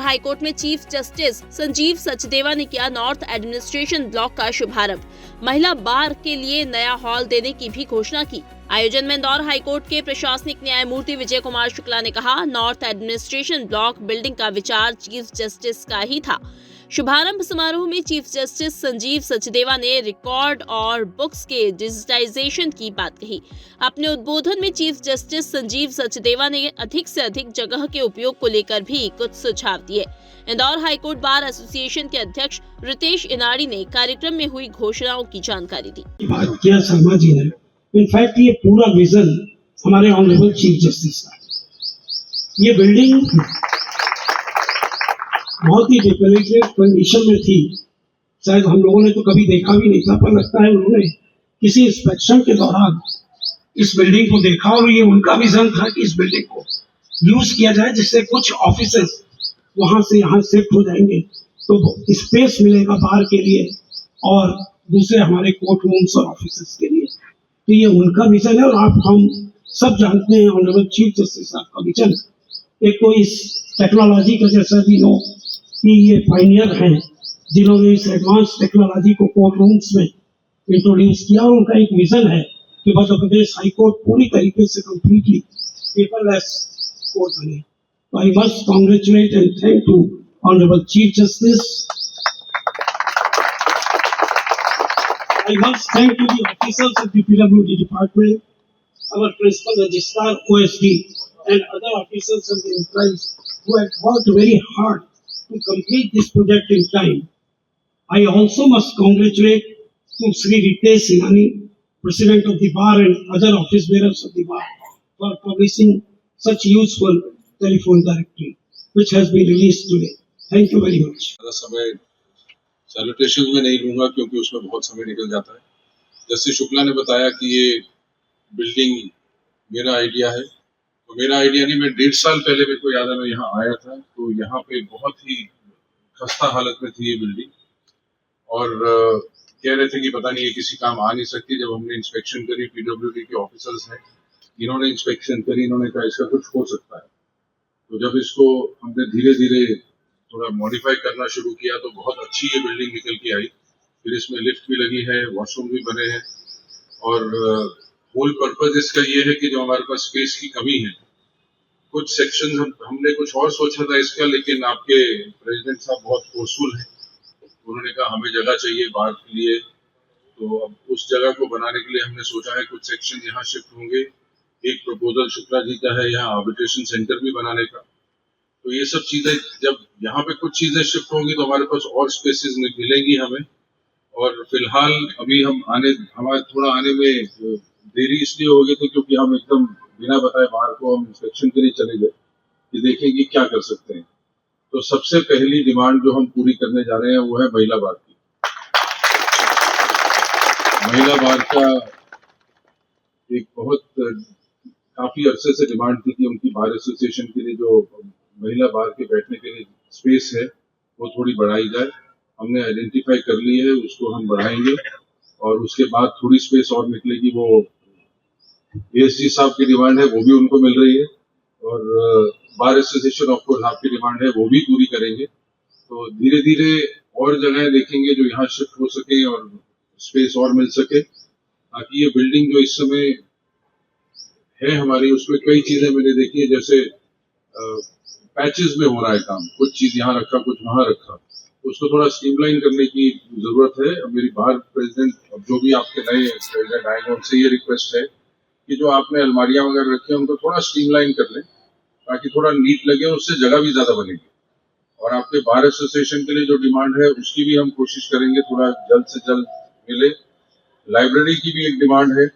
High court में chief justice Sanjeev Sachdeva ने किया नॉर्थ एडमिनिस्ट्रेशन ब्लॉक का शुभारंभ। महिला बार के लिए नया हॉल देने की भी घोषणा की। आयोजन में इंदौर हाईकोर्ट के प्रशासनिक न्यायमूर्ति विजय कुमार शुक्ला ने कहा, नॉर्थ एडमिनिस्ट्रेशन ब्लॉक बिल्डिंग का विचार चीफ जस्टिस का ही था। शुभारंभ समारोह में चीफ जस्टिस संजीव सचदेवा ने रिकॉर्ड और बुक्स के डिजिटाइजेशन की बात कही। अपने उद्बोधन में चीफ जस्टिस संजीव सचदेवा ने अधिक से अधिक जगह के उपयोग को लेकर भी कुछ सुझाव दिए। इंदौर हाईकोर्ट बार एसोसिएशन के अध्यक्ष रितेश इनाड़ी ने कार्यक्रम में हुई घोषणाओं की जानकारी दी। बात किया शर्मा जी ने, इनफैक्ट ये पूरा विजन हमारे ऑनरेबल चीफ जस्टिस का। ये बिल्डिंग बहुत ही डिपेरेटेड कंडीशन में थी, शायद हम लोगों ने तो कभी देखा भी नहीं था, पर लगता है उन्होंने किसी इंस्पेक्शन के दौरान इस बिल्डिंग को देखा और ये उनका विजन था कि इस बिल्डिंग को यूज किया जाए, जिससे कुछ ऑफिसेस वहां से यहाँ शिफ्ट हो जाएंगे तो स्पेस मिलेगा बार के लिए और दूसरे हमारे कोर्ट रूम्स और ऑफिसेस के लिए। तो ये उनका विजन है और आप हम सब जानते हैं ऑनरेबल चीफ जस्टिस साहब का विजन। एक तो इस टेक्नोलॉजी का, जैसा भी नो कि ये पायनियर हैं जिन्होंने इस एडवांस टेक्नोलॉजी को कोर्ट रूम्स में इंट्रोड्यूस किया, और उनका एक विजन है कि मध्य प्रदेश हाईकोर्ट पूरी तरीके से कंप्लीटली पेपरलेस कोर्ट बने। तो I must congratulate and thank to honourable chief justice. I must thank to the officers of the PWD department, our principal registrar, OSD, and other officers of the enterprise who have worked very hard to complete this project in time. I also must congratulate to Sri Ritesh Inani, President of the Bar, and other office bearers of the Bar for publishing such useful telephone directory, which has been released today. Thank you very much. Salutation में नहीं लूंगा क्योंकि उसमें बहुत समय निकल जाता है। जस्टिस शुक्ला ने बताया कि ये बिल्डिंग मेरा आइडिया है, तो मेरा आइडिया नहीं, मैं 1.5 साल पहले मेरे को याद है मैं यहाँ आया था, तो यहाँ पे बहुत ही खस्ता हालत में थी ये बिल्डिंग और कह रहे थे कि पता नहीं ये किसी काम आ नहीं सकती। जब हमने इंस्पेक्शन करी, पीडब्ल्यूडी के ऑफिसर्स हैं, इन्होंने इंस्पेक्शन करी, इन्होंने कहा इसका कुछ हो सकता है। तो जब इसको हमने धीरे धीरे थोड़ा मॉडिफाई करना शुरू किया तो बहुत अच्छी ये बिल्डिंग निकल के आई। फिर इसमें लिफ्ट भी लगी है, वॉशरूम भी बने हैं और होल पर्पज इसका ये है कि जो हमारे पास स्पेस की कमी है, कुछ सेक्शन हमने कुछ और सोचा था इसका, लेकिन आपके प्रेसिडेंट साहब बहुत फोर्सफुल हैं, उन्होंने कहा हमें जगह चाहिए बार के लिए। तो अब उस जगह को बनाने के लिए हमने सोचा है कुछ सेक्शन यहाँ शिफ्ट होंगे। एक प्रपोजल शुक्ला जी का है यहाँ आर्बिट्रेशन सेंटर भी बनाने का। तो ये सब चीजें जब यहाँ पे कुछ चीजें शिफ्ट होंगी तो हमारे पास और स्पेसेस मिलेंगी हमें। और फिलहाल अभी हमारे थोड़ा आने में देरी इसलिए होगी तो क्योंकि हम एकदम बिना बताए बाहर को हम इंस्पेक्शन के लिए चले गए कि देखेंगे क्या कर सकते हैं। तो सबसे पहली डिमांड जो हम पूरी करने जा रहे हैं वो है महिला बार की। महिला बार का एक काफी अरसे से डिमांड थी कि उनकी बार एसोसिएशन के लिए जो महिला बार के बैठने के लिए स्पेस है वो थोड़ी बढ़ाई जाए। हमने आइडेंटिफाई कर ली है, उसको हम बढ़ाएंगे और उसके बाद थोड़ी स्पेस और निकलेगी। वो एएसजी साहब की डिमांड है वो भी उनको मिल रही है और बार एसोसिएशन ऑफ कोर्स आपकी डिमांड है वो भी पूरी करेंगे। तो धीरे धीरे और जगह देखेंगे जो यहाँ शिफ्ट हो सके और स्पेस और मिल सके, ताकि ये बिल्डिंग जो इस समय है हमारी, उसमें कई चीजें मैंने देखी है, जैसे पैचेस में हो रहा है काम, कुछ चीज यहाँ रखा कुछ वहां रखा, तो उसको थोड़ा स्ट्रीमलाइन करने की जरूरत है। मेरी बार प्रेसिडेंट, जो भी आपके नए प्रेसिडेंट आएंगे उनसे ये रिक्वेस्ट है कि जो आपने अलमारियां वगैरह रखी है उनको थोड़ा स्ट्रीमलाइन कर लें ताकि थोड़ा नीट लगे, उससे जगह भी ज्यादा बनेगी। और आपके बार एसोसिएशन के लिए जो डिमांड है उसकी भी हम कोशिश करेंगे थोड़ा जल्द से जल्द मिले। लाइब्रेरी की भी एक डिमांड है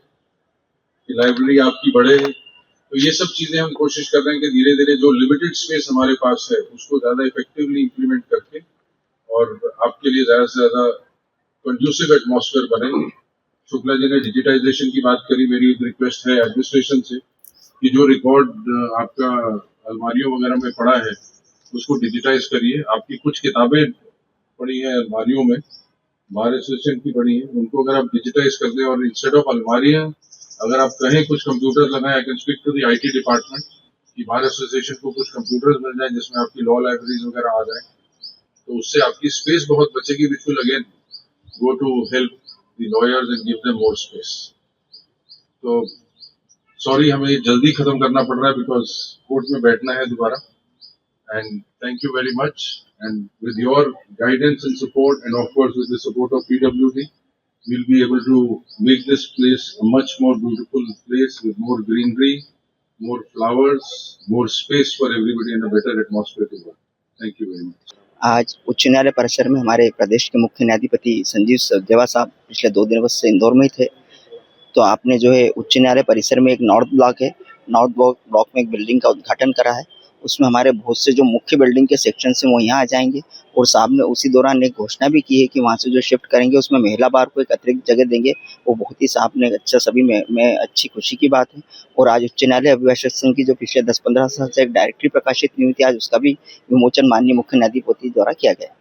कि लाइब्रेरी आपकी बढ़े। तो ये सब चीजें हम कोशिश कर रहे हैं कि धीरे धीरे जो लिमिटेड स्पेस हमारे पास है उसको ज्यादा इफेक्टिवली इंप्लीमेंट करके और आपके लिए ज्यादा से ज्यादा कंड्यूसिव एटमॉस्फेयर बने। शुक्ला जी ने डिजिटाइजेशन की बात करी, मेरी एक रिक्वेस्ट है एडमिनिस्ट्रेशन से कि जो रिकॉर्ड आपका अलमारियों वगैरह में पड़ा है उसको डिजिटाइज करिए। आपकी कुछ किताबें पड़ी हैं अलमारियों में, बार एसोसिएशन की पड़ी हैं, उनको अगर आप डिजिटाइज कर दें और इंस्टेड ऑफ अलमारियां अगर आप कहें कुछ कंप्यूटर लगाएं, I can speak to the IT department, कि बार एसोसिएशन को कुछ कंप्यूटर्स मिल जाए जिसमें आपकी लॉ लाइब्रेरीज वगैरह आ जाए, तो उससे आपकी स्पेस बहुत बचेगी, which will again go to help the lawyers and give them more space. तो सॉरी, हमें जल्दी खत्म करना पड़ रहा है बिकॉज कोर्ट में बैठना है दोबारा। And thank you very much, and with your guidance and support end of course with the support of PWD, we'll be able to make this place a much more beautiful place with more greenery, more flowers, more space for everybody and a better atmosphere to work. Thank you very much. आज उच्च न्यायालय परिसर में हमारे प्रदेश के मुख्य न्यायाधिपति संजीव सचदेवा साहब पिछले 2 दिनों से इंदौर में ही थे। तो आपने जो है उच्च न्यायालय परिसर में एक नॉर्थ ब्लॉक है, नॉर्थ ब्लॉक में एक बिल्डिंग का उद्घाटन करा है। उसमें हमारे बहुत से जो मुख्य बिल्डिंग के सेक्शन से वो यहाँ आ जाएंगे, और साहब ने उसी दौरान एक घोषणा भी की है कि वहाँ से जो शिफ्ट करेंगे उसमें महिला बार को एक अतिरिक्त जगह देंगे। वो बहुत ही साहब ने अच्छा, सभी में अच्छी खुशी की बात है। और आज उच्च न्यायालय अभिभाषक संघ की जो पिछले 10-15 साल से एक डायरेक्टरी प्रकाशित नहीं हुई थी, आज उसका भी विमोचन माननीय मुख्य न्यायाधिपति द्वारा किया गया।